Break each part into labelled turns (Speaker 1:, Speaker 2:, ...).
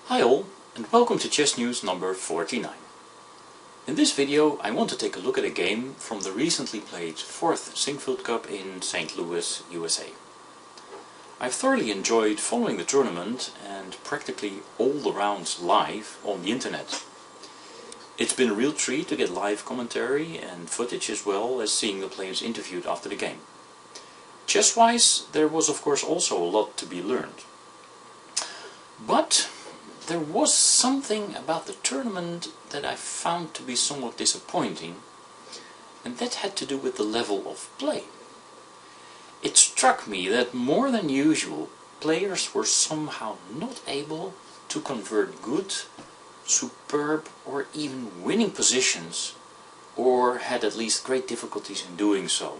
Speaker 1: Hi all, and welcome to Chess News number 49. In this video I want to take a look at a game from the recently played 4th Sinquefield Cup in St. Louis, USA. I've thoroughly enjoyed following the tournament and practically all the rounds live on the internet. It's been a real treat to get live commentary and footage as well as seeing the players interviewed after the game. Chess-wise, there was of course also a lot to be learned. But there was something about the tournament that I found to be somewhat disappointing, and that had to do with the level of play. It struck me that more than usual players were somehow not able to convert good, superb or even winning positions, or had at least great difficulties in doing so.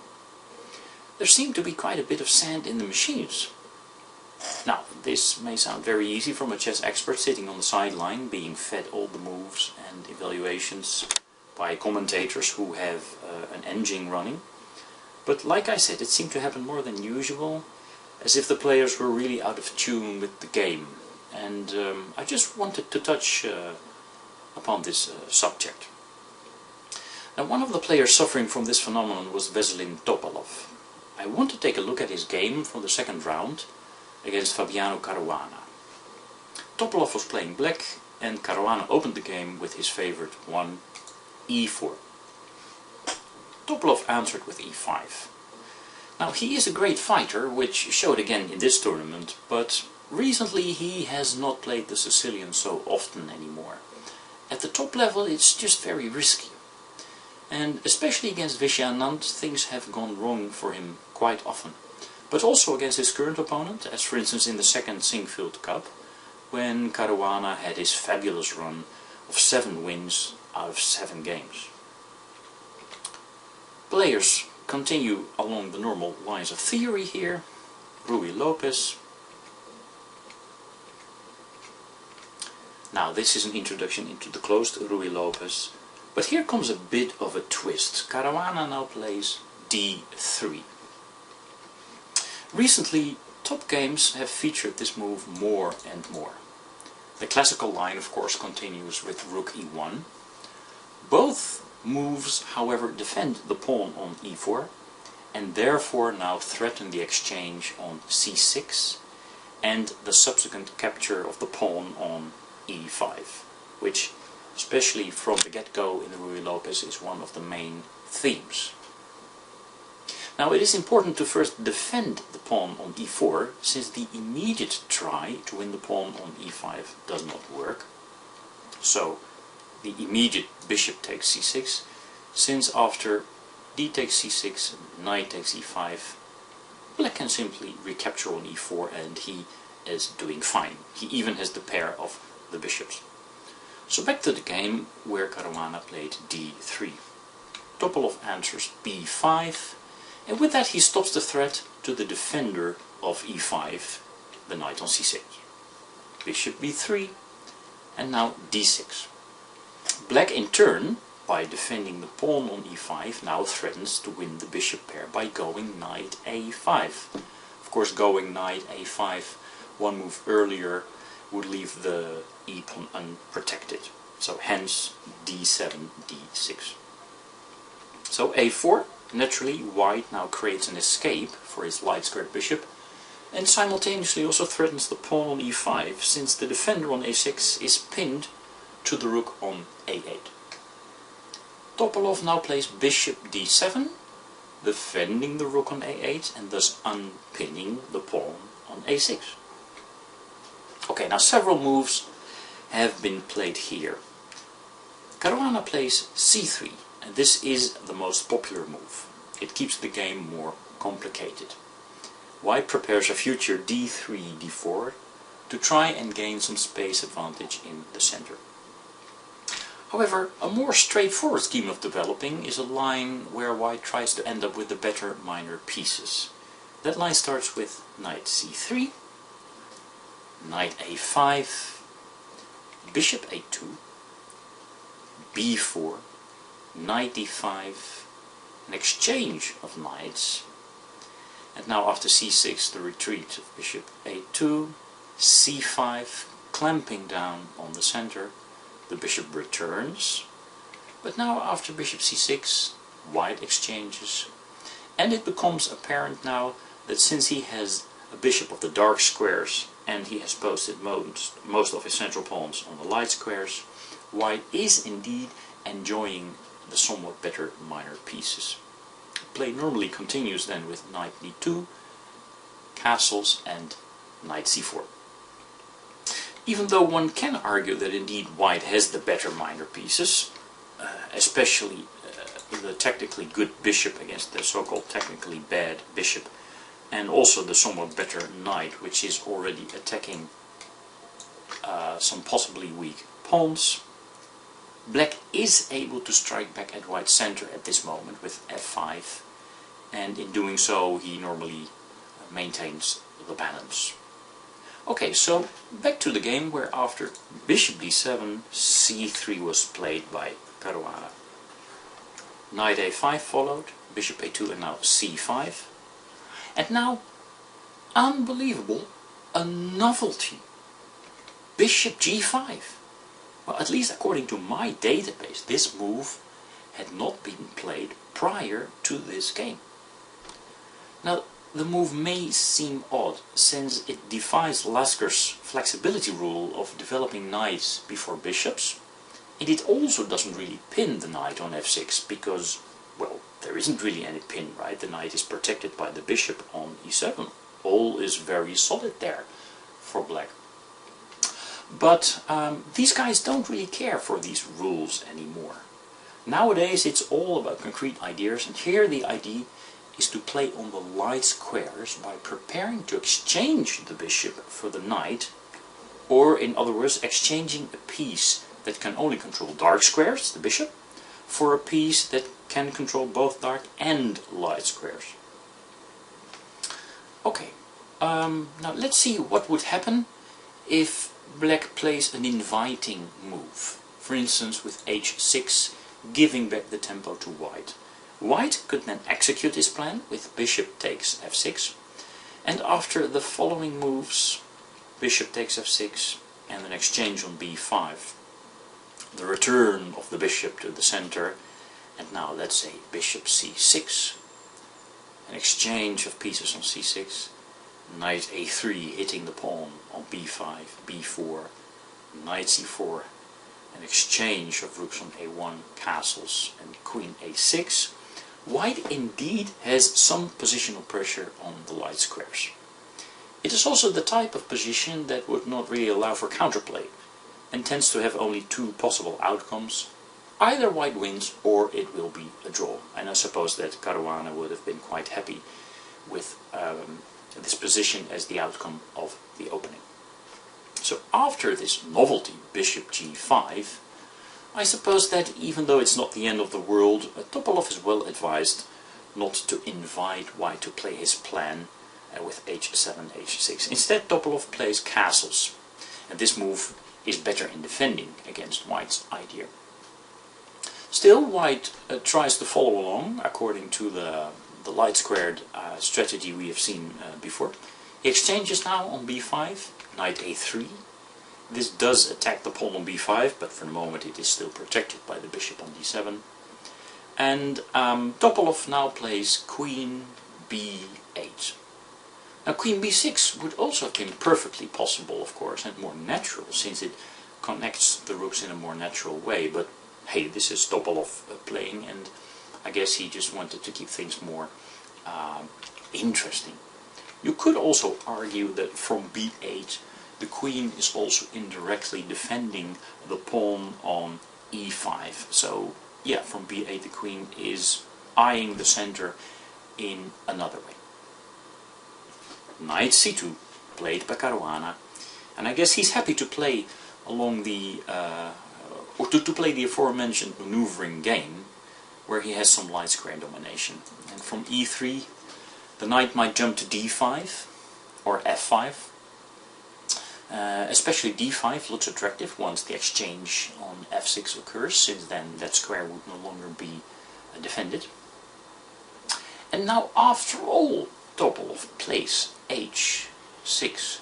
Speaker 1: There seemed to be quite a bit of sand in the machines. Now, this may sound very easy from a chess expert sitting on the sideline, being fed all the moves and evaluations by commentators who have an engine running. But like I said, it seemed to happen more than usual, as if the players were really out of tune with the game. And I just wanted to touch upon this subject. Now, one of the players suffering from this phenomenon was Topalov. I want to take a look at his game from the second round against Caruana. Topalov was playing black, and Caruana opened the game with his favorite one, e4. Topalov answered with e5. Now, he is a great fighter, which showed again in this tournament, but recently he has not played the Sicilian so often anymore. At the top level it's just very risky. And especially against Viswanathan, things have gone wrong for him quite often. But also against his current opponent, as for instance in the second Sinquefield Cup, when Caruana had his fabulous run of 7 wins out of 7 games. Players continue along the normal lines of theory here. Ruy Lopez. Now this is an introduction into the closed Ruy Lopez, but here comes a bit of a twist. Caruana now plays d3. Recently, top games have featured this move more and more. The classical line of course continues with rook e1. Both moves, however, defend the pawn on e4 and therefore now threaten the exchange on c6 and the subsequent capture of the pawn on e5, which, especially from the get-go in the Ruy Lopez, is one of the main themes. Now, it is important to first defend the pawn on e4, since the immediate try to win the pawn on e5 does not work. So, the immediate bishop takes c6, since after d takes c6, knight takes e5, black can simply recapture on e4 and he is doing fine. He even has the pair of the bishops. So back to the game where Caruana played d3. Topalov answers b5, and with that he stops the threat to the defender of e5, the knight on c6. Bishop b3, and now d6. Black in turn, by defending the pawn on e5, now threatens to win the bishop pair by going knight a5. Of course, going knight a5 one move earlier would leave the e-pawn unprotected. So hence d7, d6. So a4, naturally white now creates an escape for his light-squared bishop, and simultaneously also threatens the pawn on e5, since the defender on a6 is pinned to the rook on a8. Topalov now plays bishop d7, defending the rook on a8 and thus unpinning the pawn on a6. Okay, now several moves have been played here. Caruana plays c3, and this is the most popular move. It keeps the game more complicated. White prepares a future d3, d4 to try and gain some space advantage in the center. However, a more straightforward scheme of developing is a line where white tries to end up with the better minor pieces. That line starts with knight c3, knight a5, bishop a2, b4, knight d5, an exchange of knights, and now after c6 the retreat of bishop a2, c5, clamping down on the center. The bishop returns, but now after bishop c6, white exchanges, and it becomes apparent now that since he has a bishop of the dark squares and he has posted most of his central pawns on the light squares, white is indeed enjoying the somewhat better minor pieces. Play normally continues then with knight d2, castles, and knight c4. Even though one can argue that indeed white has the better minor pieces, especially the technically good bishop against the so-called technically bad bishop, and also the somewhat better knight, which is already attacking some possibly weak pawns, black is able to strike back at white's center at this moment with f5, and in doing so he normally maintains the balance. Okay, so back to the game, where after bishop d7, c3 was played by Caruana. Knight a5 followed, bishop a2, and now c5. And now, unbelievable, a novelty. Bishop g5. Well, at least according to my database, this move had not been played prior to this game. Now, the move may seem odd, since it defies Lasker's flexibility rule of developing knights before bishops, and it also doesn't really pin the knight on f6, because, well, there isn't really any pin, right? The knight is protected by the bishop on e7. All is very solid there for black. But these guys don't really care for these rules anymore. Nowadays it's all about concrete ideas, and here the idea is to play on the light squares by preparing to exchange the bishop for the knight, or in other words, exchanging a piece that can only control dark squares, the bishop, for a piece that can control both dark and light squares. Okay, now let's see what would happen if black plays an inviting move, for instance with h6, giving back the tempo to white. White could then execute his plan with bishop takes f6, and after the following moves, bishop takes f6 and an exchange on b5, the return of the bishop to the center, and now let's say bishop c6, an exchange of pieces on c6, knight a3 hitting the pawn on b5, b4, knight c4, an exchange of rooks on a1, castles, and queen a6. White indeed has some positional pressure on the light squares. It is also the type of position that would not really allow for counterplay, and tends to have only two possible outcomes. Either white wins, or it will be a draw. And I suppose that Caruana would have been quite happy with this position as the outcome of the opening. So after this novelty, bishop g5, I suppose that even though it's not the end of the world, Topalov is well advised not to invite white to play his plan with h7, h6. Instead, Topalov plays castles, and this move is better in defending against white's idea. Still, white tries to follow along according to the light squared strategy we have seen before. He exchanges now on b5, knight a3. This does attack the pawn on b5, but for the moment it is still protected by the bishop on d7. And Topalov now plays queen b8. Now queen b6 would also have been perfectly possible, of course, and more natural, since it connects the rooks in a more natural way, but hey, this is Topalov playing, and I guess he just wanted to keep things more interesting. You could also argue that from b8 the queen is also indirectly defending the pawn on e5. So yeah, from b8 the queen is eyeing the center in another way. Knight c2 played by Caruana, and I guess he's happy to play along the or to play the aforementioned maneuvering game where he has some light square domination. And from e3 the knight might jump to d5 or f5. Especially d5 looks attractive once the exchange on f6 occurs, since then that square would no longer be defended. And now after all, Topalov plays h6.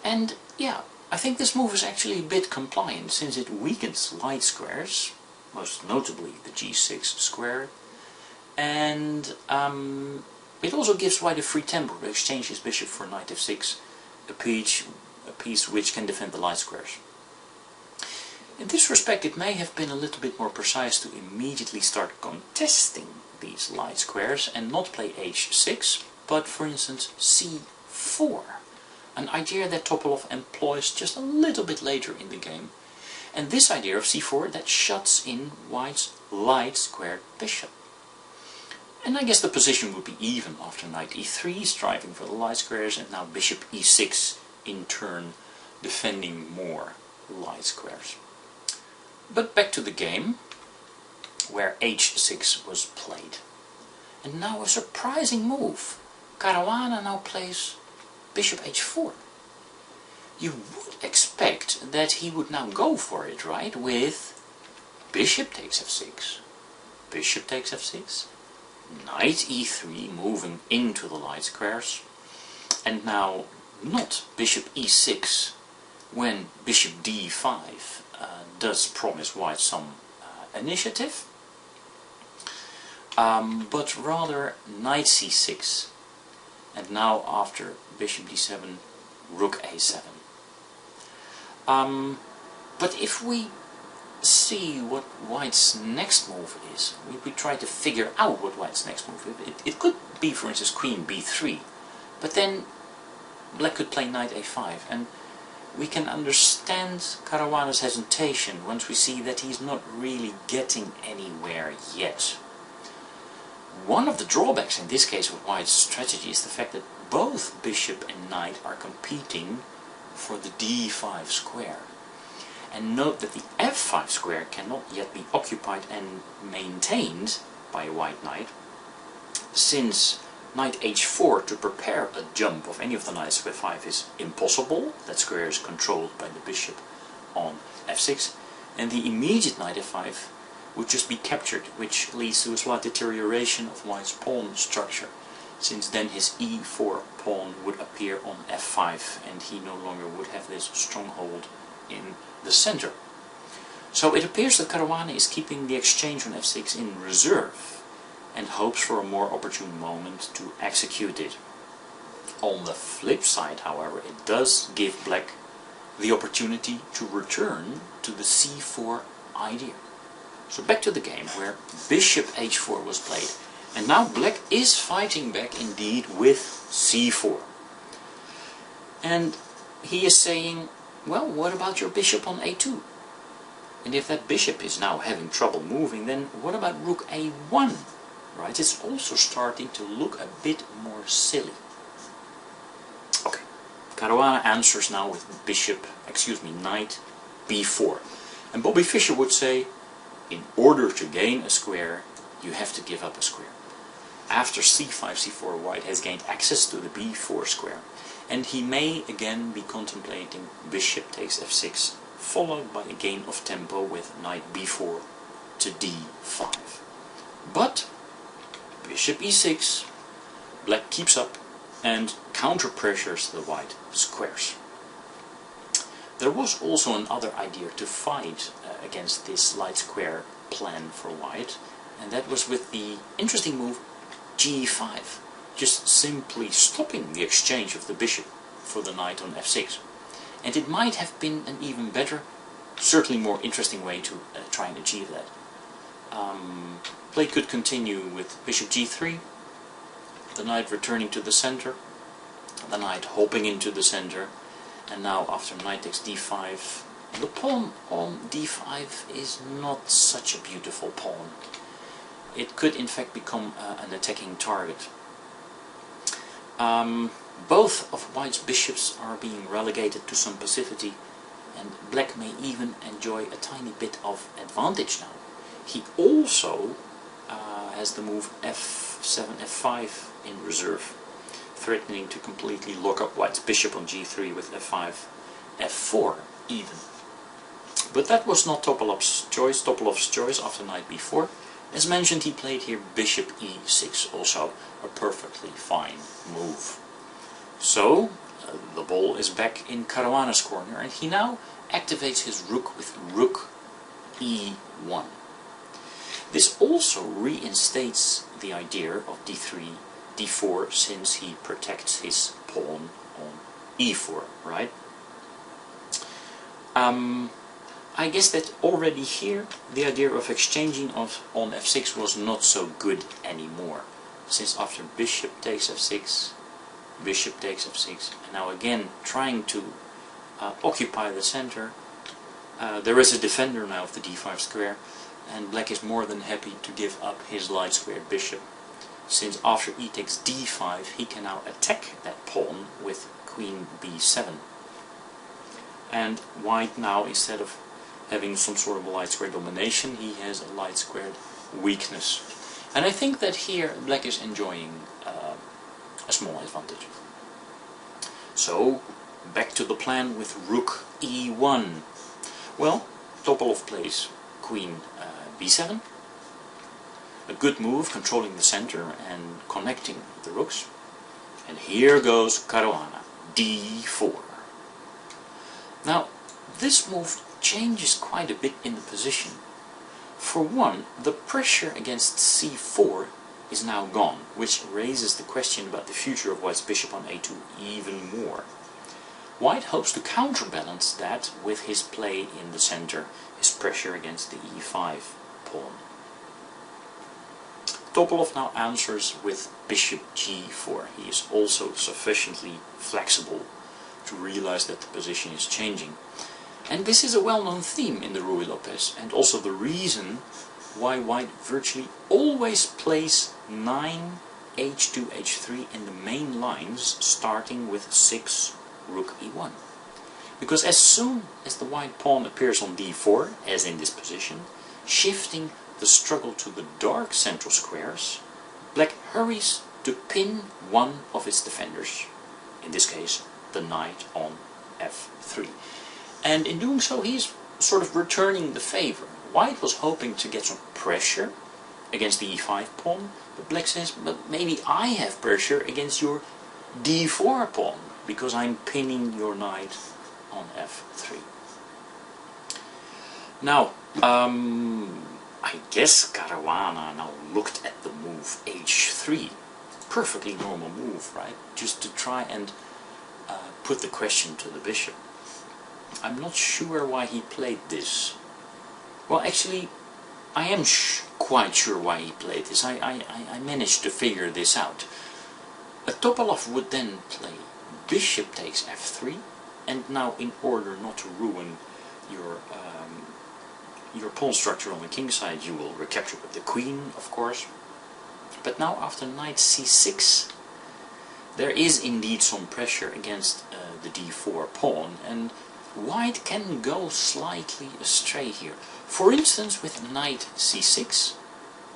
Speaker 1: And yeah, I think this move is actually a bit compliant, since it weakens light squares, most notably the g6 square, and it also gives white a free tempo to exchange his bishop for knight f6, a piece which can defend the light squares. In this respect, it may have been a little bit more precise to immediately start contesting these light squares and not play h6, but for instance c4, an idea that Topalov employs just a little bit later in the game. And this idea of c4 that shuts in white's light squared bishop. And I guess the position would be even after knight e3, striving for the light squares, and now bishop e6 in turn defending more light squares. But back to the game, where h6 was played. And now a surprising move. Caruana now plays bishop h4. You would expect that he would now go for it, right? With bishop takes f6, bishop takes f6, knight e3 moving into the light squares, and now not bishop e6 when bishop d5 does promise white some initiative, but rather knight c6, and now after bishop d7, rook a7. But if we see what white's next move is, we try to figure out what white's next move is. It could be, for instance, queen b3, but then black could play knight a5, and we can understand Caruana's hesitation once we see that he's not really getting anywhere yet. One of the drawbacks in this case of white's strategy is the fact that both bishop and knight are competing for the d5 square. And note that the f5 square cannot yet be occupied and maintained by a white knight, since knight h4 to prepare a jump of any of the knights to f5 is impossible. That square is controlled by the bishop on f6, and the immediate knight f5 would just be captured, which leads to a slight deterioration of white's pawn structure, since then his e4 pawn would appear on f5 and he no longer would have this stronghold in the center. So it appears that Caruana is keeping the exchange on f6 in reserve and hopes for a more opportune moment to execute it. On the flip side, however, it does give black the opportunity to return to the c4 idea. So back to the game, where bishop h4 was played, and now black is fighting back indeed with c4. And he is saying, well, what about your bishop on a2? And if that bishop is now having trouble moving, then what about rook a1? Right, it's also starting to look a bit more silly. Okay, Caruana answers now with knight b4. And Bobby Fischer would say, in order to gain a square, you have to give up a square. After c5, c4, white has gained access to the b4 square, and he may again be contemplating bishop takes f6, followed by a gain of tempo with knight b4 to d5. But bishop e6, black keeps up and counter-pressures the white squares. There was also another idea to fight against this light square plan for white, and that was with the interesting move g5, just simply stopping the exchange of the bishop for the knight on f6. And it might have been an even better, certainly more interesting way to try and achieve that. Play could continue with bishop g3, the knight returning to the center, the knight hopping into the center, and now after knight takes d5, the pawn on d5 is not such a beautiful pawn. It could in fact become an attacking target. Both of white's bishops are being relegated to some passivity, and black may even enjoy a tiny bit of advantage now. He also has the move f7, f5 in reserve, threatening to completely lock up white's bishop on g3 with f5, f4 even. But that was not Topalov's choice. Topalov's choice after knight b4. As mentioned, he played here bishop e6, also a perfectly fine move. So, the ball is back in Caruana's corner, and he now activates his rook with rook e1. This also reinstates the idea of d3, d4, since he protects his pawn on e4, right? I guess that already here the idea of exchanging on f6 was not so good anymore, since after bishop takes f6, bishop takes f6, and now again trying to occupy the center, there is a defender now of the d5 square, and black is more than happy to give up his light squared bishop, since after e takes d5 he can now attack that pawn with queen b7. And white now, instead of having some sort of a light square domination, he has a light squared weakness. And I think that here black is enjoying a small advantage. So back to the plan with rook e1. Well, Topalov plays queen b7. A good move, controlling the center and connecting the rooks. And here goes Caruana, d4. Now, this move changes quite a bit in the position. For one, the pressure against c4 is now gone, which raises the question about the future of white's bishop on a2 even more. White hopes to counterbalance that with his play in the center, his pressure against the e5 pawn. Topalov now answers with bishop g4. He is also sufficiently flexible to realize that the position is changing. And this is a well-known theme in the Ruy Lopez, and also the reason why white virtually always plays 9, h2, h3 in the main lines, starting with 6, rook e1. Because as soon as the white pawn appears on d4, as in this position, shifting the struggle to the dark central squares, black hurries to pin one of its defenders, in this case the knight on f3. And in doing so he's sort of returning the favor. White was hoping to get some pressure against the e5 pawn, but black says, but maybe I have pressure against your d4 pawn, because I'm pinning your knight on f3. Now, I guess Caruana now looked at the move h3. Perfectly normal move, right? Just to try and put the question to the bishop. I'm not sure why he played this. Well, actually, I am quite sure why he played this. I managed to figure this out. Topalov would then play bishop takes f3, and now in order not to ruin your pawn structure on the king side, you will recapture with the queen, of course. But now after knight c6, there is indeed some pressure against the d4 pawn, and white can go slightly astray here. For instance, with knight c6,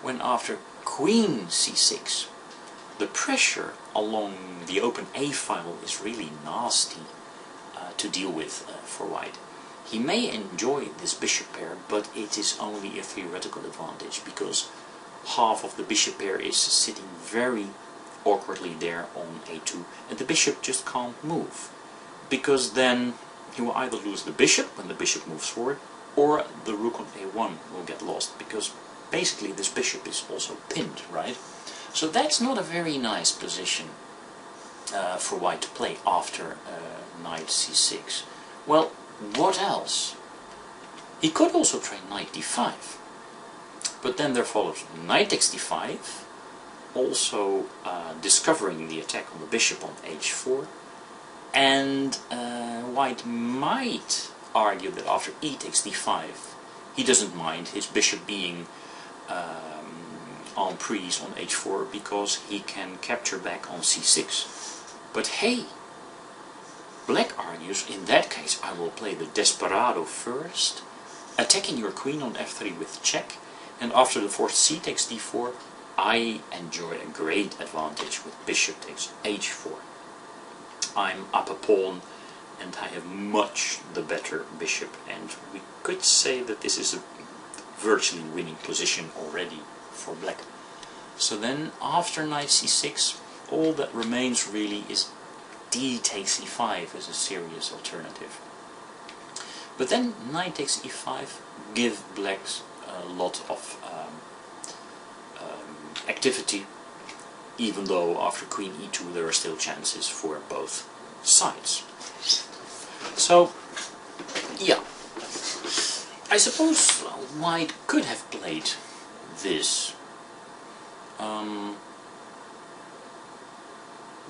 Speaker 1: when after queen c6, the pressure along the open a file is really nasty to deal with for white. He may enjoy this bishop pair, but it is only a theoretical advantage, because half of the bishop pair is sitting very awkwardly there on a2, and the bishop just can't move, because then he will either lose the bishop when the bishop moves forward, or the rook on a1 will get lost, because basically this bishop is also pinned, right? So that's not a very nice position for white to play after knight c6. Well, what else? He could also try knight d5, but then there follows knight takes d5, also discovering the attack on the bishop on h4, and white might argue that after e takes d5 he doesn't mind his bishop being en prise on h4, because he can capture back on c6. But hey, black argues, in that case I will play the desperado first, attacking your queen on f3 with check, and after the forced c takes d4 I enjoy a great advantage with bishop takes h4. I'm up a pawn and I have much the better bishop, and we could say that this is a virtually winning position already for black. So then after knight c6 all that remains really is d takes e5 is a serious alternative. But then knight takes e5 give blacks a lot of activity, even though after queen e2 there are still chances for both sides. So, yeah, I suppose white could have played this.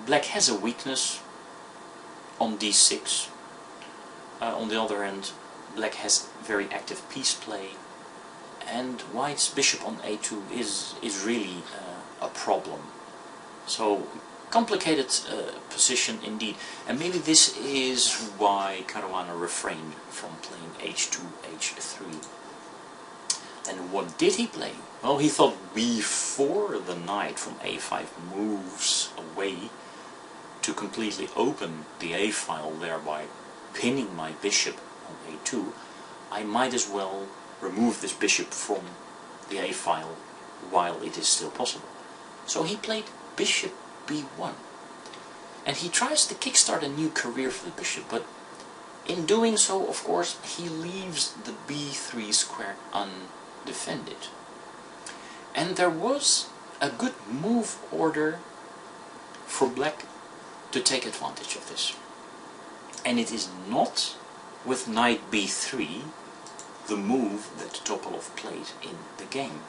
Speaker 1: Black has a weakness on d6. On the other hand, black has very active piece play, and white's bishop on a2 is really a problem. So, complicated position indeed, and maybe this is why Caruana refrained from playing h2, h3. And what did he play? Well, he thought before the knight from a5 moves away to completely open the a file, thereby pinning my bishop on a2, I might as well remove this bishop from the a file while it is still possible. So he played bishop b1, and he tries to kickstart a new career for the bishop, but in doing so, of course, he leaves the b3 square undefended. And there was a good move order for black to take advantage of this. And it is not with knight b3 the move that Topalov played in the game.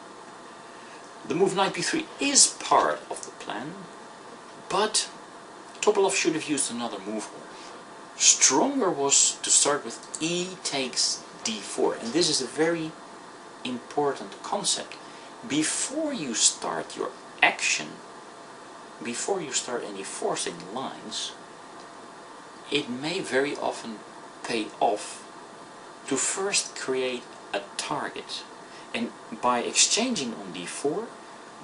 Speaker 1: The move knight b3 is part of the plan, but Topalov should have used another move order. Stronger was to start with e takes d4, and this is a very important concept. Before you start your action, before you start any forcing lines, it may very often pay off to first create a target. And by exchanging on d4,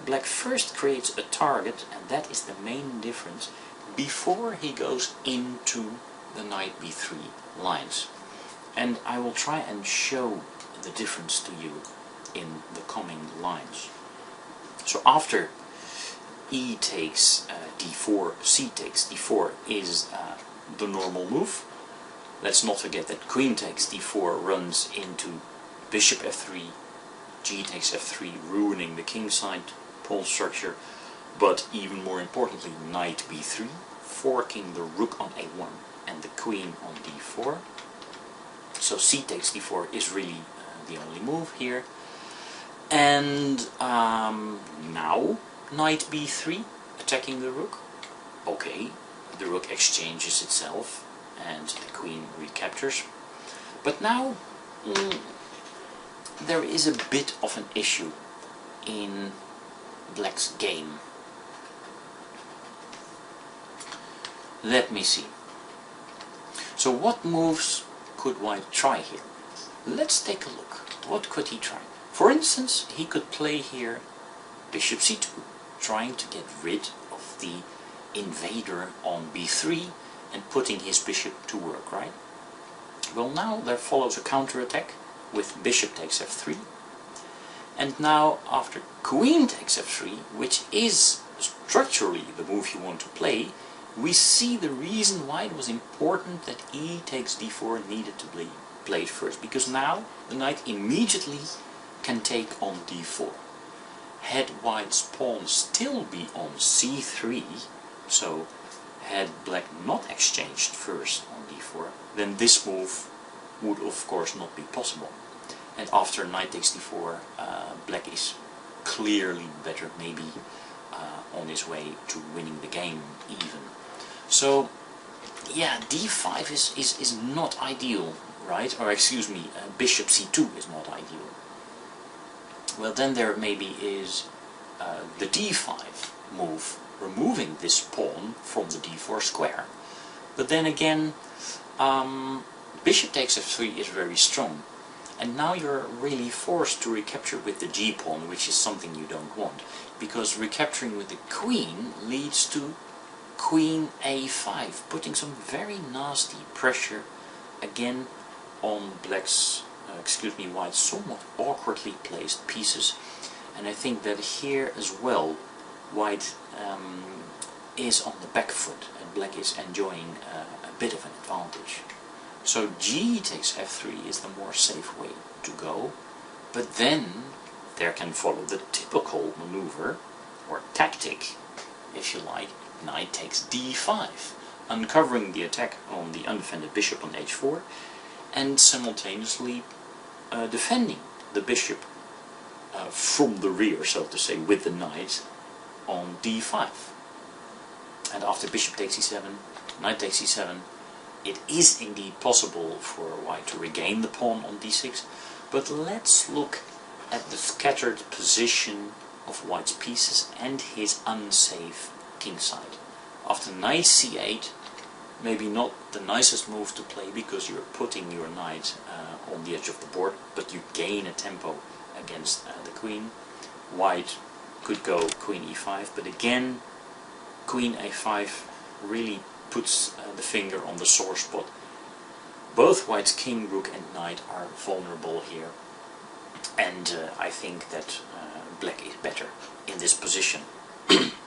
Speaker 1: black first creates a target, and that is the main difference, before he goes into the knight b3 lines. And I will try and show the difference to you in the coming lines. So after e takes d4, c takes d4 is the normal move. Let's not forget that queen takes d4 runs into bishop f3, g takes f3, ruining the king side pawn structure, but even more importantly, knight b3, forking the rook on a1 and the queen on d4. So c takes d4 is really the only move here. And now knight b3, attacking the rook. Okay, the rook exchanges itself and the queen recaptures. But now there is a bit of an issue in black's game. Let me see. So what moves could white try here? Let's take a look. What could he try? For instance, he could play here bishop c2, trying to get rid of the invader on b3 and putting his bishop to work, right? Well, now there follows a counterattack with bishop takes f3. And now after queen takes f3, which is structurally the move you want to play, we see the reason why it was important that e takes d4 needed to be played first, because now the knight immediately can take on d4. Had white's pawn still be on c3, so had black not exchanged first on d4, then this move would of course not be possible. And after knight takes d4, black is clearly better, maybe on his way to winning the game even. So yeah, d5 is not ideal, right? Or excuse me, bishop c2 is not ideal. Well, then there maybe is the d5 move, removing this pawn from the d4 square. But then again, bishop takes f3 is very strong. And now you're really forced to recapture with the g-pawn, which is something you don't want. Because recapturing with the queen leads to queen a5, putting some very nasty pressure again on black's, white's somewhat awkwardly placed pieces. And I think that here as well, white is on the back foot and black is enjoying a bit of an advantage. So G takes F3 is the more safe way to go, but then there can follow the typical maneuver, or tactic, if you like. Knight takes D5, uncovering the attack on the undefended bishop on H4, and simultaneously defending the bishop from the rear, so to say, with the knight on D5. And after bishop takes E7, knight takes E7, it is indeed possible for white to regain the pawn on D6, but let's look at the scattered position of white's pieces and his unsafe kingside. After knight C8, maybe not the nicest move to play because you're putting your knight on the edge of the board, but you gain a tempo against the queen. White could go queen E5, but again queen A5 really puts the finger on the sore spot. Both white's king, rook and knight are vulnerable here, and I think that black is better in this position.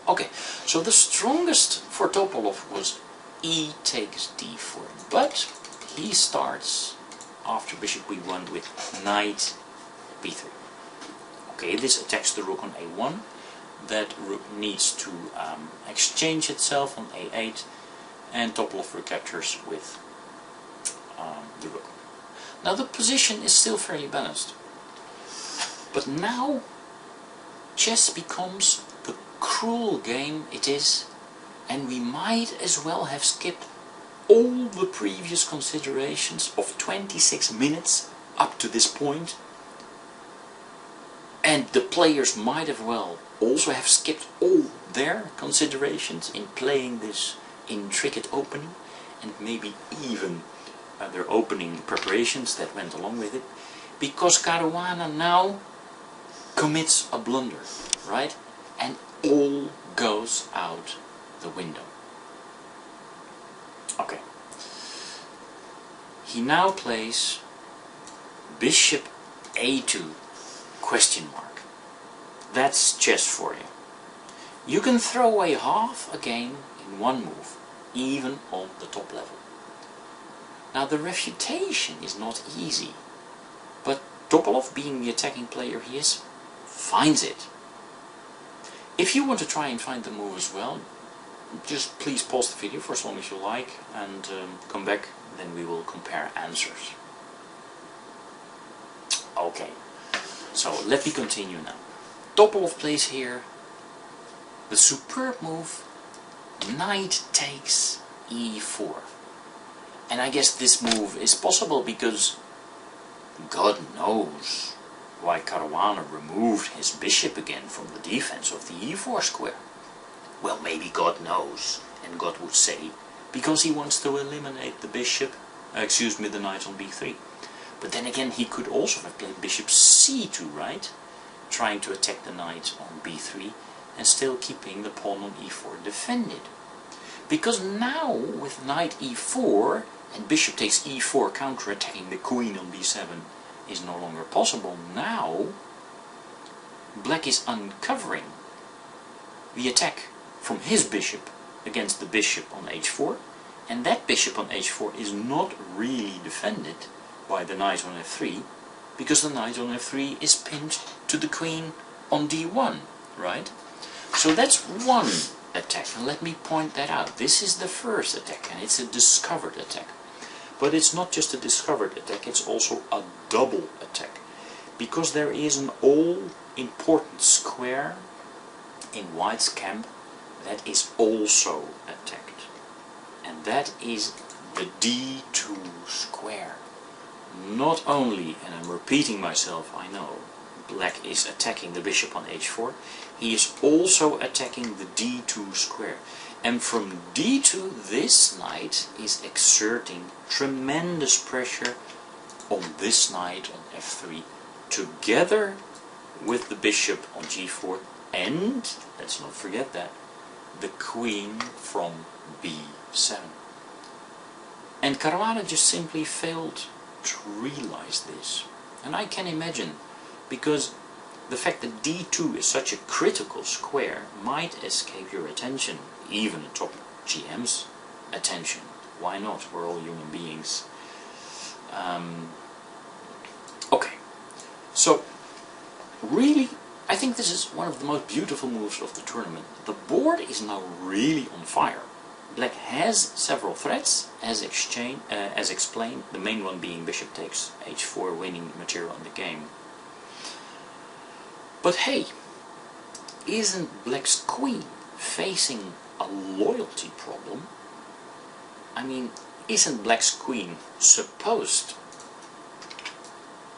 Speaker 1: Okay, so the strongest for Topalov was E takes D4, but he starts after bishop B1 with knight B3. Okay, this attacks the rook on A1. That rook needs to exchange itself on A8, and Topalov recaptures with the rook. Now the position is still fairly balanced, but now chess becomes the cruel game it is, and we might as well have skipped all the previous considerations of 26 minutes up to this point, and the players might as well also have skipped all their considerations in playing this intricate opening, and maybe even their opening preparations that went along with it, because Caruana now commits a blunder, right? And all goes out the window. Okay. He now plays bishop A2 question mark. That's chess for you. You can throw away half a game in one move, even on the top level. Now the refutation is not easy, but Topalov, being the attacking player he is, finds it. If you want to try and find the move as well, just please pause the video for as long as you like and come back, then we will compare answers. Okay, so let me continue now. Topalov plays here the superb move knight takes E4. And I guess this move is possible because God knows why Caruana removed his bishop again from the defense of the E4 square. Well, maybe God knows, and God would say, because he wants to eliminate the bishop, the knight on B3. But then again, he could also have played bishop C2, right? Trying to attack the knight on B3 and still keeping the pawn on E4 defended. Because now, with knight E4 and bishop takes E4 counter-attacking the queen on B7 is no longer possible. Now, black is uncovering the attack from his bishop against the bishop on H4, and that bishop on H4 is not really defended by the knight on F3, because the knight on F3 is pinned to the queen on D1, right? So that's one attack, and let me point that out. This is the first attack, and it's a discovered attack. But it's not just a discovered attack, it's also a double attack, because there is an all-important square in white's camp that is also attacked, and that is the D2 square. Not only, and I'm repeating myself, I know, black is attacking the bishop on H4, he is also attacking the D2 square. And from D2, this knight is exerting tremendous pressure on this knight on F3, together with the bishop on G4, and, let's not forget that, the queen from B7. And Caruana just simply failed to realize this. And I can imagine, because the fact that d2 is such a critical square might escape your attention, even a top GM's attention. Why not? We're all human beings. Okay, so really, I think this is one of the most beautiful moves of the tournament. The board is now really on fire. Black has several threats, as explained, the main one being bishop takes h4, winning material in the game. But hey, isn't Black's queen facing a loyalty problem? I mean, isn't Black's queen supposed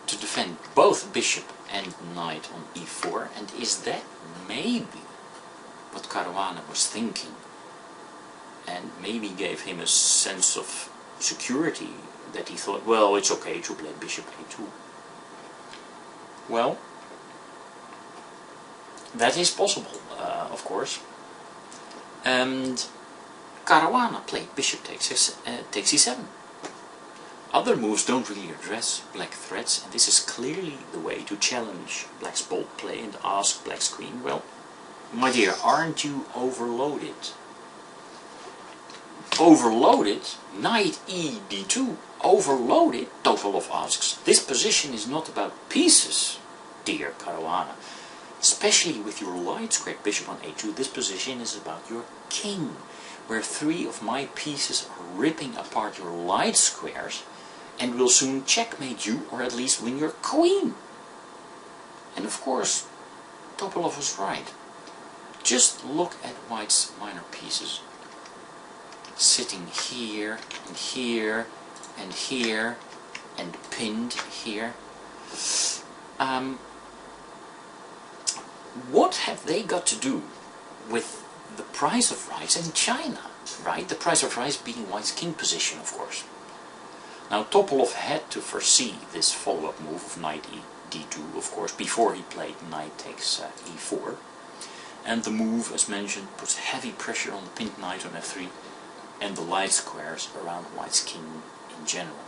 Speaker 1: to defend both bishop and knight on e4, and is that maybe what Caruana was thinking, and maybe gave him a sense of security, that he thought, well, it's okay to play bishop a2. Well, that is possible, of course, and Caruana played bishop takes e7. Other moves don't really address Black threats, and this is clearly the way to challenge Black's bold play and ask Black's queen, well, my dear, aren't you overloaded? Overloaded? Knight e d2. Overloaded? Topalov asks. This position is not about pieces, dear Caruana. Especially with your light squared bishop on a2, this position is about your king, where 3 of my pieces are ripping apart your light squares and will soon checkmate you, or at least win your queen. And of course, Topalov was right. Just look at White's minor pieces, sitting here and here and here and pinned here. What have they got to do with the price of rice in China, right? The price of rice being White's king position, of course. Now Topalov had to foresee this follow-up move of knight e d2, of course, before he played knight takes e4. And the move, as mentioned, puts heavy pressure on the pinned knight on f3 and the light squares around White's king in general.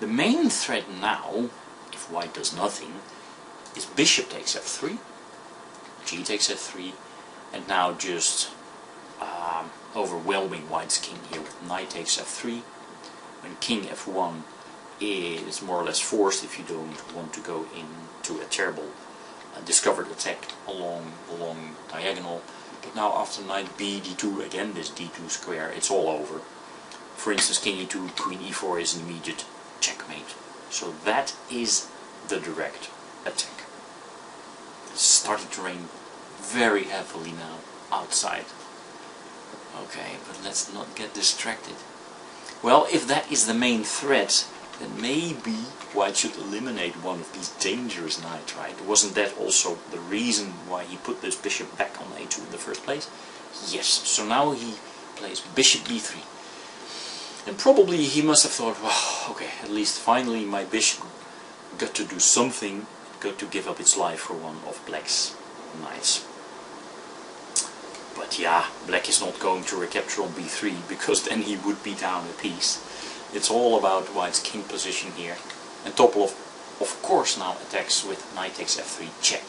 Speaker 1: The main threat now, if White does nothing, is bishop takes f3, g takes f3, and now just overwhelming White's king here with knight takes f3, when king f1 is more or less forced if you don't want to go into a terrible discovered attack along the long diagonal. But now after knight b d2, again this d2 square, it's all over. For instance, king e2, queen e4 is an immediate checkmate. So that is the direct attack. It's starting to rain very heavily now outside. Okay, but let's not get distracted. Well, if that is the main threat, then maybe White should eliminate one of these dangerous knights, right? Wasn't that also the reason why he put this bishop back on a2 in the first place? Yes, so now he plays bishop b3. And probably he must have thought, well, okay, at least finally my bishop got to do something, got to give up its life for one of Black's knights. But yeah, Black is not going to recapture on b3, because then he would be down a piece. It's all about White's king position here. And Topalov, of course, now attacks with knight takes f3 check.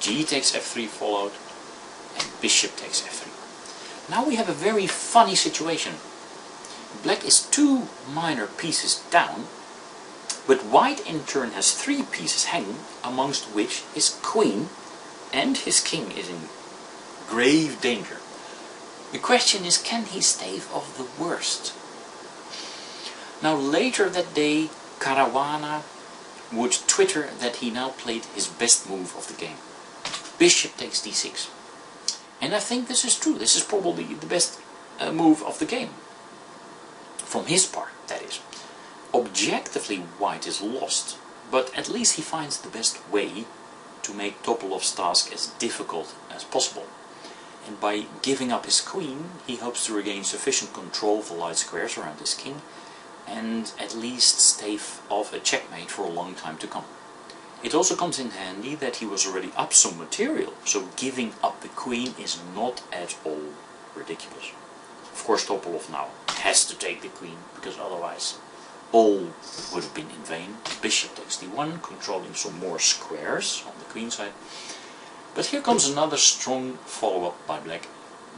Speaker 1: G takes f3 followed, and bishop takes f3. Now we have a very funny situation. Black is 2 minor pieces down, but White in turn has 3 pieces hanging, amongst which his queen and his king is in grave danger. The question is, can he stave off the worst? Now later that day, Caruana would Twitter that he now played his best move of the game. Bishop takes d6. And I think this is true. This is probably the best move of the game. From his part, that is. Objectively, White is lost, but at least he finds the best way to make Topalov's task as difficult as possible. And by giving up his queen, he hopes to regain sufficient control of the light squares around his king, and at least stave off a checkmate for a long time to come. It also comes in handy that he was already up some material, so giving up the queen is not at all ridiculous. Of course, Topalov now has to take the queen, because otherwise all would have been in vain. Bishop takes d1, controlling some more squares on the queen side. But here comes another strong follow-up by black,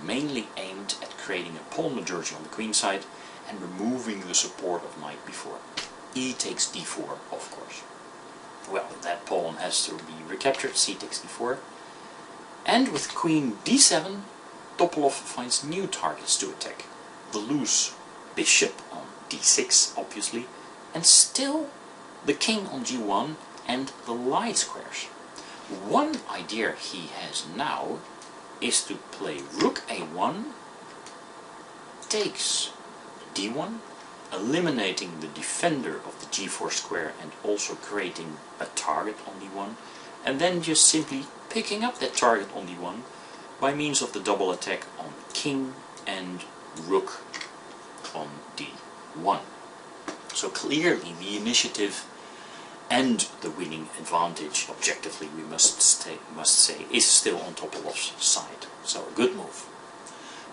Speaker 1: mainly aimed at creating a pawn majority on the queen side and removing the support of knight b4. E takes d4, of course. Well, that pawn has to be recaptured, c takes d4. And with queen d7, Topalov finds new targets to attack. The loose bishop on d6, obviously, and still the king on g1 and the light squares. One idea he has now is to play rook a1 takes d1, eliminating the defender of the g4 square and also creating a target on d1, and then just simply picking up that target on d1 by means of the double attack on king and rook on d1. So clearly the initiative and the winning advantage, objectively we must say, is still on Topalov's side. So a good move.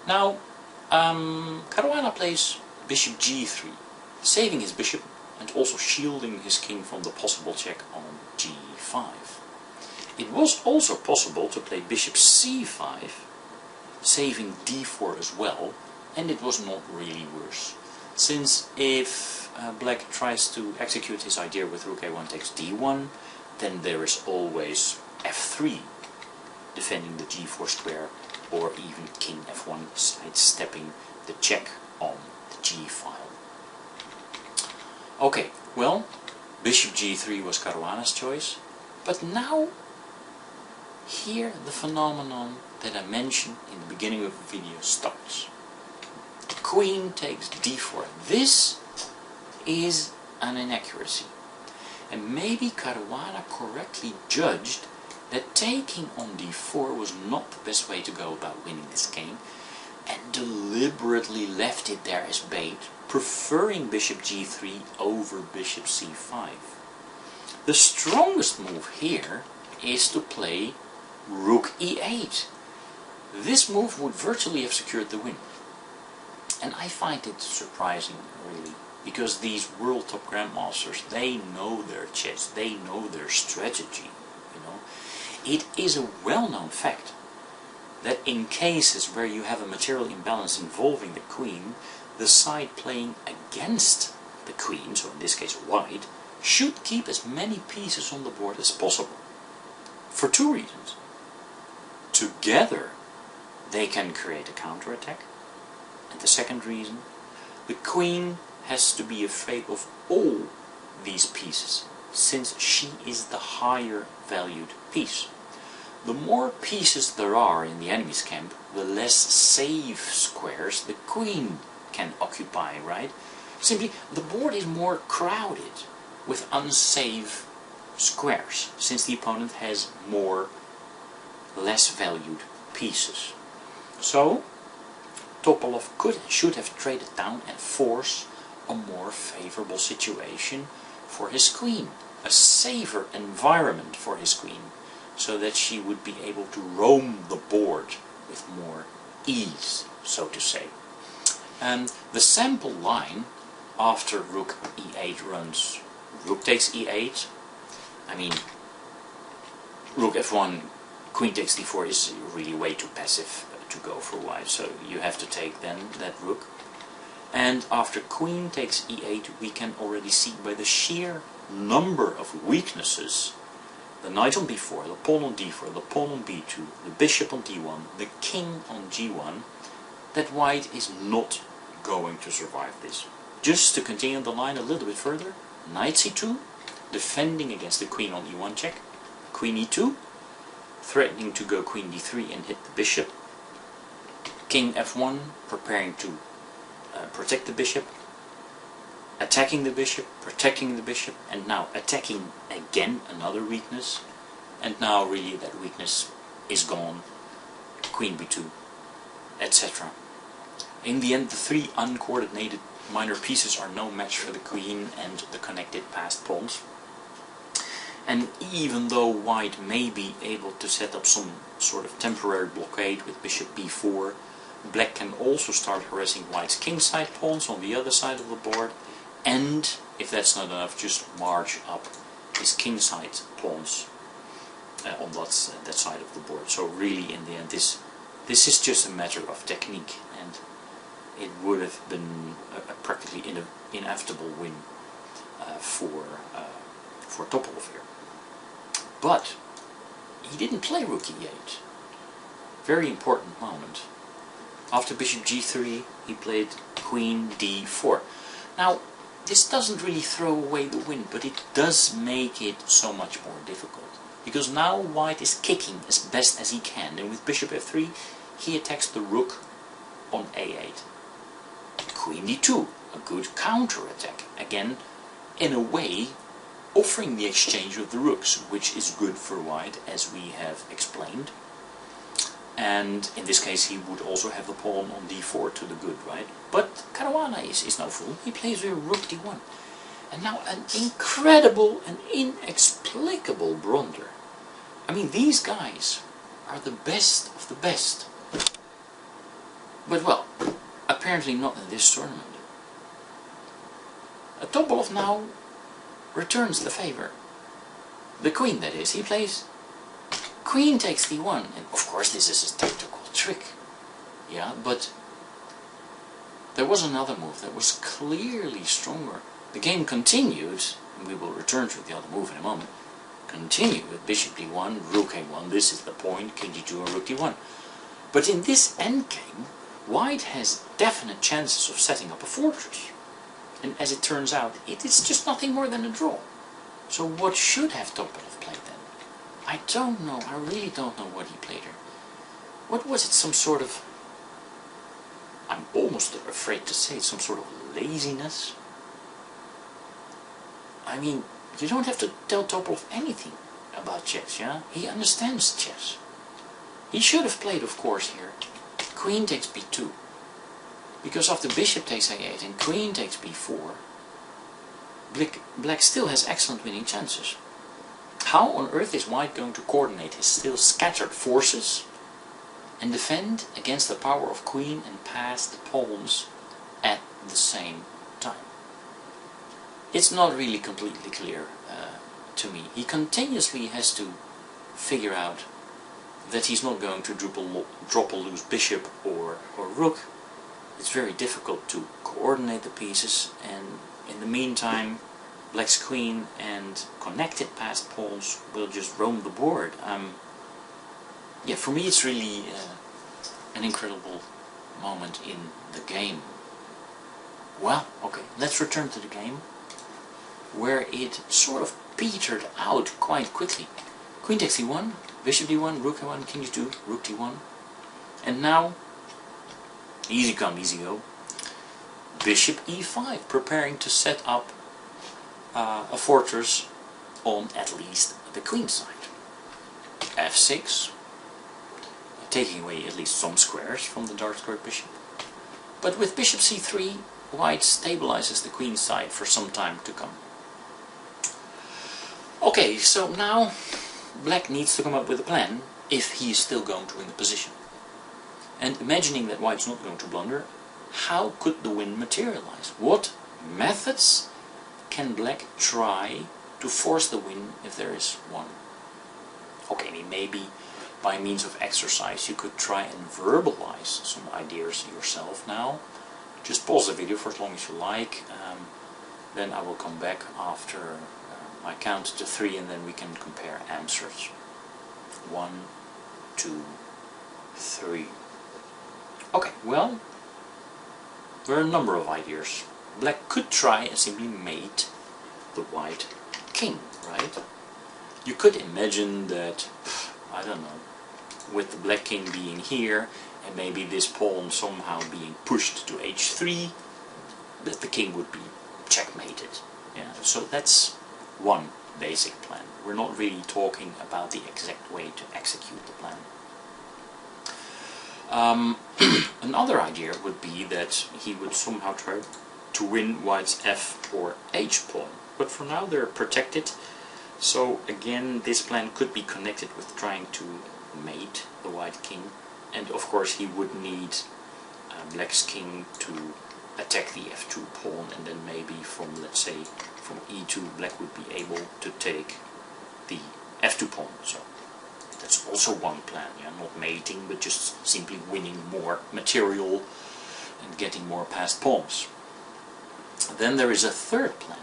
Speaker 1: Now Caruana plays bishop g3, saving his bishop and also shielding his king from the possible check on g5. It was also possible to play bishop c5, saving d4 as well, and it was not really worse, since if black tries to execute his idea with rook a1 takes d1, then there is always f3 defending the g4 square, or even king f1 sidestepping the check on the g file. Okay, well, bishop g3 was Caruana's choice, but now here the phenomenon that I mentioned in the beginning of the video starts. Queen takes d4. This is an inaccuracy, and maybe Caruana correctly judged that taking on d4 was not the best way to go about winning this game, and deliberately left it there as bait, preferring bishop g3 over bishop c5. The strongest move here is to play rook e8. This move would virtually have secured the win. And I find it surprising, really, because these world top grandmasters, they know their chess, they know their strategy, you know. It is a well-known fact that in cases where you have a material imbalance involving the queen, the side playing against the queen, so in this case white, should keep as many pieces on the board as possible. For two reasons. Together they can create a counterattack, and the second reason, the queen has to be afraid of all these pieces, since she is the higher valued piece. The more pieces there are in the enemy's camp, the less safe squares the queen can occupy, right? Simply, the board is more crowded with unsafe squares, since the opponent has more less valued pieces. So Topalov could and should have traded down and force a more favorable situation for his queen, a safer environment for his queen, so that she would be able to roam the board with more ease, so to say. And the sample line after rook e8 runs rook takes e8. I mean, rook f1, queen takes d4 is really way too passive to go for white, so you have to take then that rook. And after queen takes e8, we can already see by the sheer number of weaknesses, the knight on b4, the pawn on d4, the pawn on b2, the bishop on d1, the king on g1, that white is not going to survive this. Just to continue the line a little bit further, knight c2, defending against the queen on e1 check, queen e2, threatening to go queen d3 and hit the bishop, king f1, preparing to protect the bishop, attacking the bishop, protecting the bishop, and now attacking again, another weakness, and now really that weakness is gone, queen b2, etc. In the end, the three uncoordinated minor pieces are no match for the queen and the connected passed pawns. And even though white may be able to set up some sort of temporary blockade with bishop b4, black can also start harassing white's kingside pawns on the other side of the board, and that's not enough, just march up his kingside pawns on that side of the board. So really, in the end, this is just a matter of technique, and it would have been a practically inevitable win for Topalov here. But he didn't play rook e8. Very important moment. After bishop g3, he played queen d4. Now, this doesn't really throw away the win, but it does make it so much more difficult. Because now white is kicking as best as he can, and with bishop f3, he attacks the rook on a8. Queen d2, a good counter-attack. Again, in a way, offering the exchange of the rooks, which is good for white, as we have explained. And in this case, he would also have the pawn on d4 to the good, right? But Caruana is no fool. He plays with rook d1. And now an incredible and inexplicable blunder. I mean, these guys are the best of the best. But well, apparently not in this tournament. Topalov now returns the favor. The queen, that is. He plays queen takes d1, and of course this is a tactical trick. Yeah, but there was another move that was clearly stronger. The game continued, and we will return to the other move in a moment. Continued with bishop d1, rook a1, this is the point, king d2 and rook d1. But in this endgame, white has definite chances of setting up a fortress. And as it turns out, it is just nothing more than a draw. So what should have Topalov played then? I don't know, I really don't know what he played here. What was it, some sort of, I'm almost afraid to say it, some sort of laziness? I mean, you don't have to tell Topalov anything about chess, yeah? He understands chess. He should have played, of course, here, queen takes b2. Because after bishop takes a8 and queen takes b4, black still has excellent winning chances. How on earth is white going to coordinate his still scattered forces and defend against the power of queen and passed pawns at the same time? It's not really completely clear to me. He continuously has to figure out that he's not going to drop a loose bishop or rook. It's very difficult to coordinate the pieces, and in the meantime black's queen and connected passed pawns will just roam the board. Yeah, for me it's really an incredible moment in the game. Well, okay, let's return to the game, where it sort of petered out quite quickly. Queen takes e1, bishop d1, rook a1, king d2, rook d1, and now, easy come, easy go, bishop e5, preparing to set up a fortress on at least the queen side. f6, taking away at least some squares from the dark squared bishop. But with bishop c3, white stabilizes the queen side for some time to come. Okay, so now black needs to come up with a plan if he is still going to win the position. And imagining that white's not going to blunder, how could the win materialize? What methods can black try to force the win if there is one? Okay, I mean, maybe by means of exercise you could try and verbalize some ideas yourself now. Just pause the video for as long as you like, then I will come back after I count to 3 and then we can compare answers. 1, 2, 3. Okay, well, there are a number of ideas. Black could try and simply mate the white king, right? You could imagine that, I don't know, with the black king being here and maybe this pawn somehow being pushed to h3, that the king would be checkmated. Yeah, so that's one basic plan. We're not really talking about the exact way to execute the plan. Another idea would be that he would somehow try to win white's f or h pawn. But for now they're protected, so again this plan could be connected with trying to mate the white king, and of course he would need black's king to attack the f2 pawn, and then maybe from, let's say, from e2, black would be able to take the f2 pawn. So that's also one plan, yeah, not mating, but just simply winning more material and getting more passed pawns. Then there is a third plan.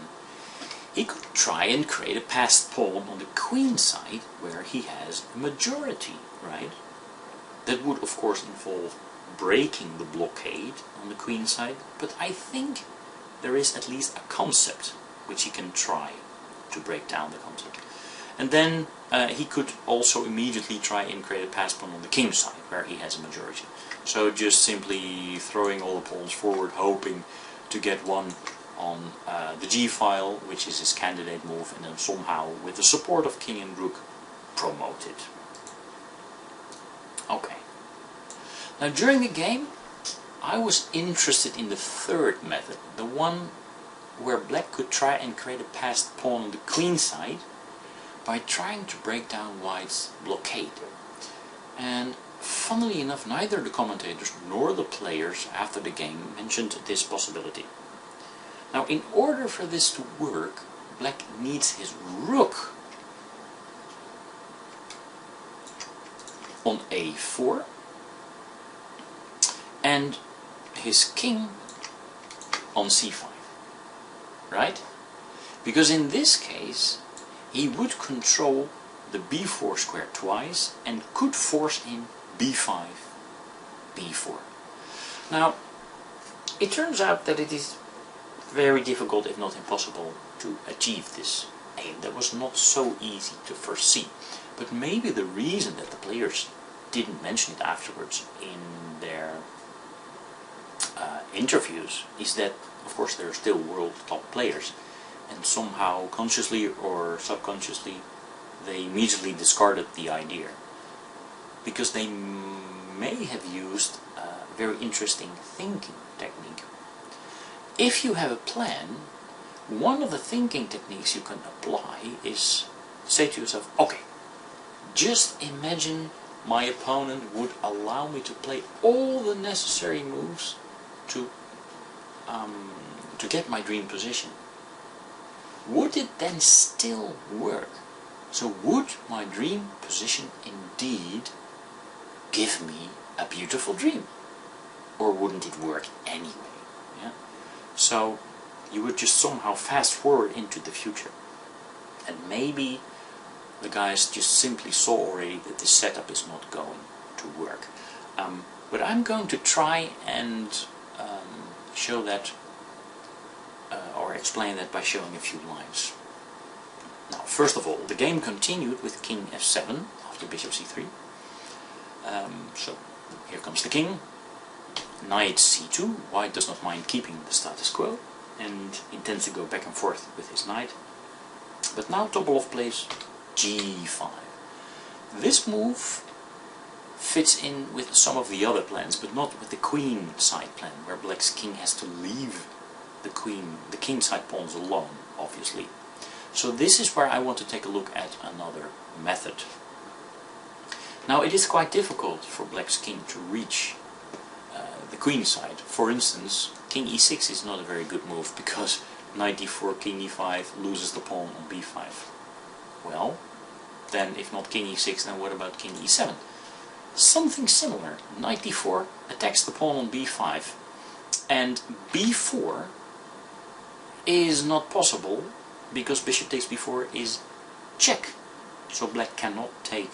Speaker 1: He could try and create a passed pawn on the queen side where he has a majority, right? That would of course involve breaking the blockade on the queen side, but I think there is at least a concept which he can try to break down the concept. And then he could also immediately try and create a passed pawn on the king side where he has a majority. So just simply throwing all the pawns forward, hoping to get one on the g-file, which is his candidate move, and then somehow with the support of king and rook promote it. Okay. Now during the game I was interested in the third method, the one where black could try and create a passed pawn on the queen side by trying to break down white's blockade. And funnily enough, neither the commentators nor the players after the game mentioned this possibility. Now in order for this to work, black needs his rook on a4 and his king on c5, right? Because in this case he would control the b4 square twice and could force in b5, b4. Now it turns out that it is very difficult, if not impossible, to achieve this aim. That was not so easy to foresee. But maybe the reason that the players didn't mention it afterwards in their interviews is that, of course, they're still world top players, and somehow, consciously or subconsciously, they immediately discarded the idea, because they may have used a very interesting thinking technique. If you have a plan, one of the thinking techniques you can apply is say to yourself, okay, just imagine my opponent would allow me to play all the necessary moves to get my dream position. Would it then still work? So would my dream position indeed give me a beautiful dream? Or wouldn't it work anyway? Yeah? So you would just somehow fast forward into the future. And maybe the guys just simply saw already that this setup is not going to work. But I'm going to try and show that or explain that by showing a few lines. Now, first of all, the game continued with king f7 after bishop c3. So here comes the king. Knight c2. White does not mind keeping the status quo and intends to go back and forth with his knight. But now Topalov plays g5. This move fits in with some of the other plans, but not with the queen side plan, where black's king has to leave the king side pawns alone, obviously. So this is where I want to take a look at another method. Now it is quite difficult for black's king to reach the queen side. For instance, king e6 is not a very good move, because knight d4, king e5 loses the pawn on b5. Well, then if not king e6, then what about king e7? Something similar. Knight d4 attacks the pawn on b5, and b4 is not possible because bishop takes b4 is check. So black cannot take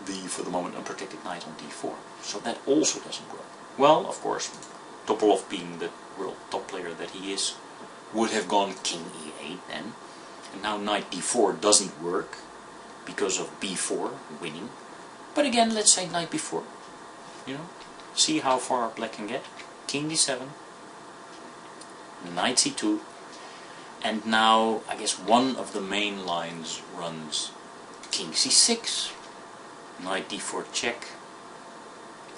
Speaker 1: the, for the moment, unprotected knight on d4. So that also doesn't work. Well, of course, Topalov, being the world top player that he is, would have gone king e8 then. And now knight d4 doesn't work because of b4 winning. But again, let's say knight b4. You know, see how far black can get. King d7, knight c2, and now I guess one of the main lines runs king c6, knight d4 check,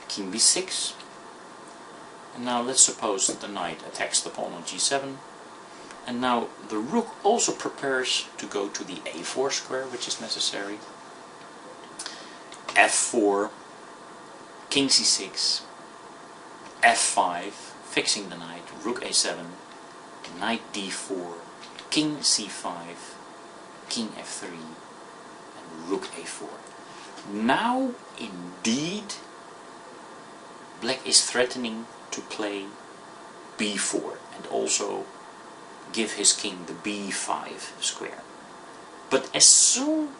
Speaker 1: king b6, and now let's suppose that the knight attacks the pawn on g7, and now the rook also prepares to go to the a4 square, which is necessary, f4, king c6, f5, fixing the knight, rook a7, knight d4, king c5, king f3, and rook a4. Now, indeed, black is threatening to play b4 and also give his king the b5 square. But as soon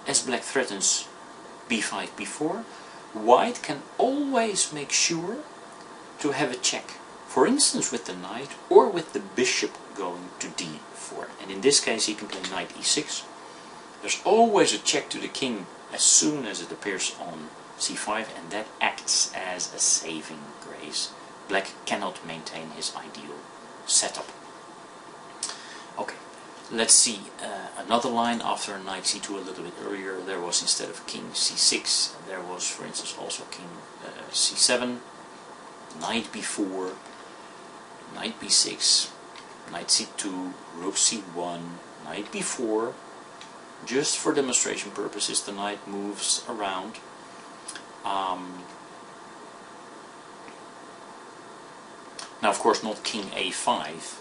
Speaker 1: as black threatens b5, b4, white can always make sure to have a check. For instance with the knight or with the bishop going to d4. And in this case he can play knight e6. There's always a check to the king as soon as it appears on c5, and that acts as a saving grace. Black cannot maintain his ideal setup. Okay, let's see another line after knight c2 a little bit earlier. There was, instead of king c6, there was, for instance, also king c7, knight b4, knight b6, knight c2, rook c1, knight b4. Just for demonstration purposes, the knight moves around. Now, of course, not king a5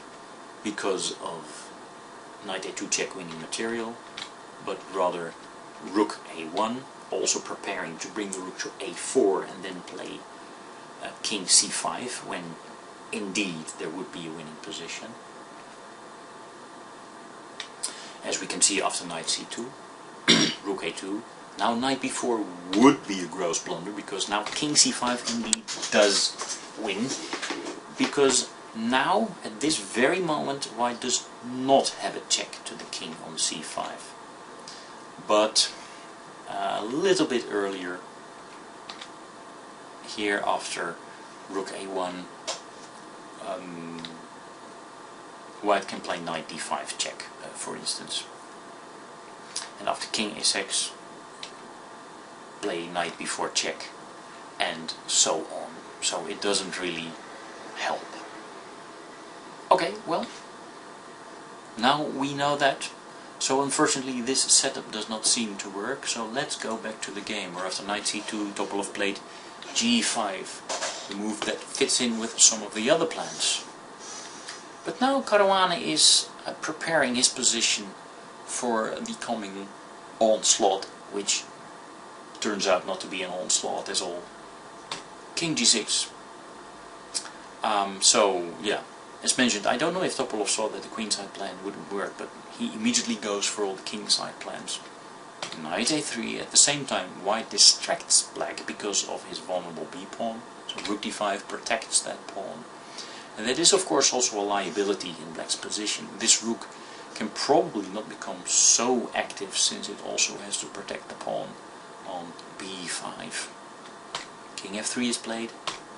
Speaker 1: because of knight a2 check winning material, but rather rook a1, also preparing to bring the rook to a4 and then play king c5 when indeed there would be a winning position. As we can see after knight c2, rook a2, now knight b4 would be a gross blunder, because now king c5 indeed does win, because now at this very moment white does not have a check to the king on c5. But a little bit earlier, here after rook a1, white can play knight d5 check, for instance. And after king a6, play knight b4 check, and so on. So it doesn't really help. Okay, well, now we know that. So unfortunately this setup does not seem to work, so let's go back to the game, where after knight c2 Topalov played g5, the move that fits in with some of the other plans. But now Caruana is preparing his position for the coming onslaught, which turns out not to be an onslaught at all. King g6. So yeah, as mentioned, I don't know if Topalov saw that the queenside plan wouldn't work, but he immediately goes for all the kingside plans. Knight a3. At the same time, white distracts black because of his vulnerable b-pawn. So rook d5 protects that pawn. And that is of course also a liability in black's position. This rook can probably not become so active, since it also has to protect the pawn on b5. King f3 is played.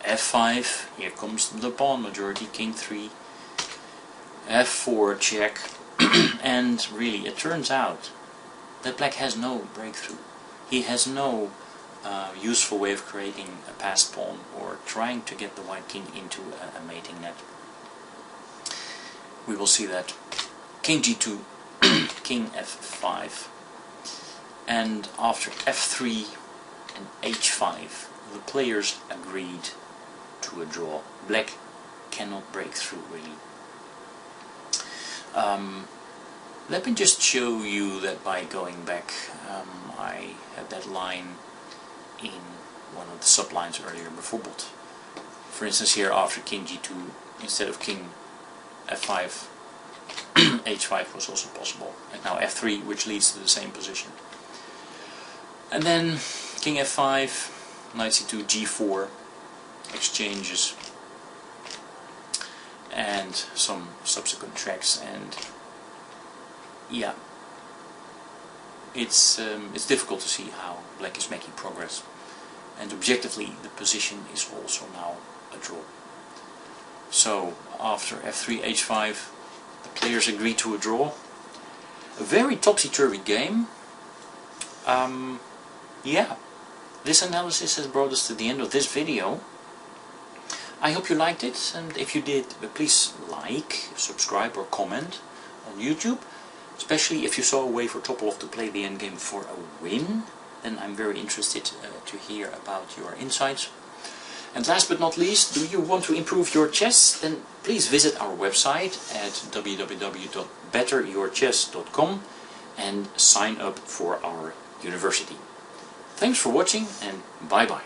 Speaker 1: f5, here comes the pawn majority, king 3. f4 check. And really it turns out that black has no breakthrough. He has no useful way of creating a passed pawn or trying to get the white king into a mating net. We will see that. King g2, king f5, and after f3 and h5 the players agreed to a draw. Black cannot break through really. Let me just show you that by going back. I had that line in one of the sublines earlier before, but for instance here after king g2, instead of king f5, h5 was also possible, and now f3, which leads to the same position. And then king f5, knight c2, g4, exchanges, and some subsequent tracks, and yeah, it's difficult to see how black is making progress, and objectively the position is also now a draw. So after f3, h5, the players agree to a draw. A very topsy-turvy game. Yeah, this analysis has brought us to the end of this video. I hope you liked it, and if you did, please like, subscribe or comment on YouTube. Especially if you saw a way for Topalov to play the endgame for a win, then I'm very interested to hear about your insights. And last but not least, do you want to improve your chess? Then please visit our website at www.betteryourchess.com and sign up for our university. Thanks for watching and bye bye.